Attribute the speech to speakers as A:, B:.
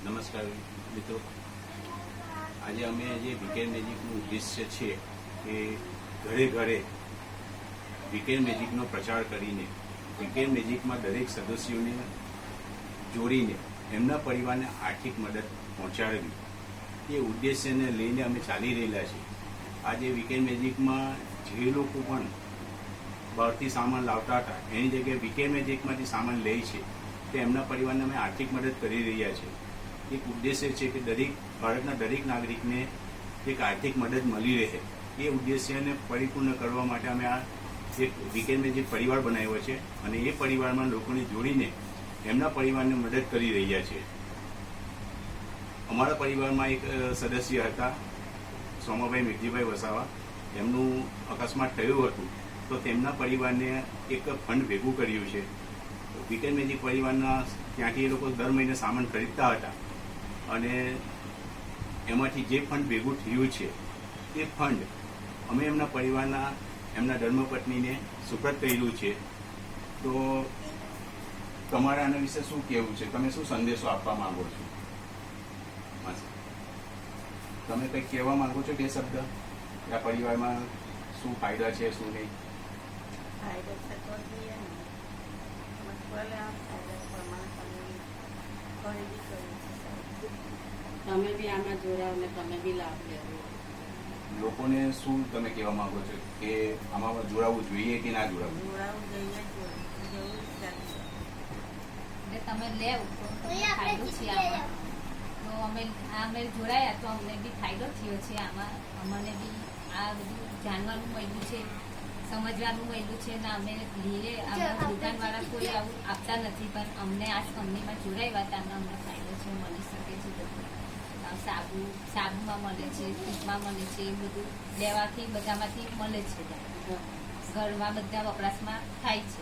A: નમસ્કાર મિત્રો, આજે અમે જે વીકેન્ડ મેજિકનું ઉદ્દેશ્ય છે કે ઘરે ઘરે વીકેન્ડ મેજિકનો પ્રચાર કરીને વીકેન્ડ મેજિકમાં દરેક સદસ્યોને જોડીને એમના પરિવારને આર્થિક મદદ પહોંચાડવી, એ ઉદ્દેશ્યને લઈને અમે ચાલી રહેલા છીએ. આજે વીકેન્ડ મેજિકમાં જે લોકો પણ બહારથી સામાન લાવતા હતા એની જગ્યાએ વીકેન્ડ મેજિકમાંથી સામાન લે છે, તે એમના પરિવારને અમે આર્થિક મદદ કરી રહ્યા છીએ. એક ઉદ્દેશ્ય છે કે ભારતના દરેક નાગરિકને એક આર્થિક મદદ મળી રહે. એ ઉદ્દેશ્યને પરિપૂર્ણ કરવા માટે અમે આ એક વીકેન્ડ મેજિક પરિવાર બનાવ્યો છે અને એ પરિવારમાં લોકોને જોડીને એમના પરિવારને મદદ કરી રહ્યા છે. અમારા પરિવારમાં એક સદસ્ય હતા, સોમાભાઈ મેઘજીભાઈ વસાવા. એમનું અકસ્માત થયું હતું તો તેમના પરિવારને એક ફંડ ભેગું કર્યું છે. વીકેન્ડ મેજિક પરિવારના ત્યાંથી એ લોકો દર મહિને સામાન ખરીદતા હતા અને એમાંથી જે ફંડ ભેગું થયું છે એ ફંડ અમે એમના પરિવારના એમના ધર્મપત્નીને સુપ્રત કર્યું છે. તો તમારે આના વિશે શું કહેવું છે? તમે શું સંદેશો આપવા માંગો છો? તમે કંઈક કહેવા માંગો છો કે શબ્દ આ પરિવારમાં શું ફાયદા છે, શું નહીં?
B: ફાયદો થતો જોઈએ ને, ભલે આ ફાયદા પ્રમાણે તમે ખરીદી કરી છે. તમે બી આમાં જોડાવ ને તમે બી લાભ લેવો.
A: લોકોને શું તમે કહેવા માંગો છો કે આમાં જોડાવવું જોઈએ કે ના જોડાવવું?
B: જોડાવું જોઈએ, જેવું ચાલશે.
C: એટલે તમે લેવ તો તમને ફાયદો છે આમાં. તો અમે જોડાયા તો અમને બી ફાયદો થયો છે આમાં. અમને બી આ બધું જાણવાનું મળ્યું છે, સમજવાનું મળ્યું છે ને અમે લઈએ. અમારા દુકાનવાળા કોઈ આવું આપતા નથી, પણ અમને આ કંપનીમાં જોડાયા હતા અને અમને ફાયદો છે, મળી શકે છે. બધું સાબુમાં મળે છે, ફીટમાં મળે છે, એ બધું લેવાથી બધામાંથી મળે છે. ઘરમાં બધા વપરાશમાં થાય છે.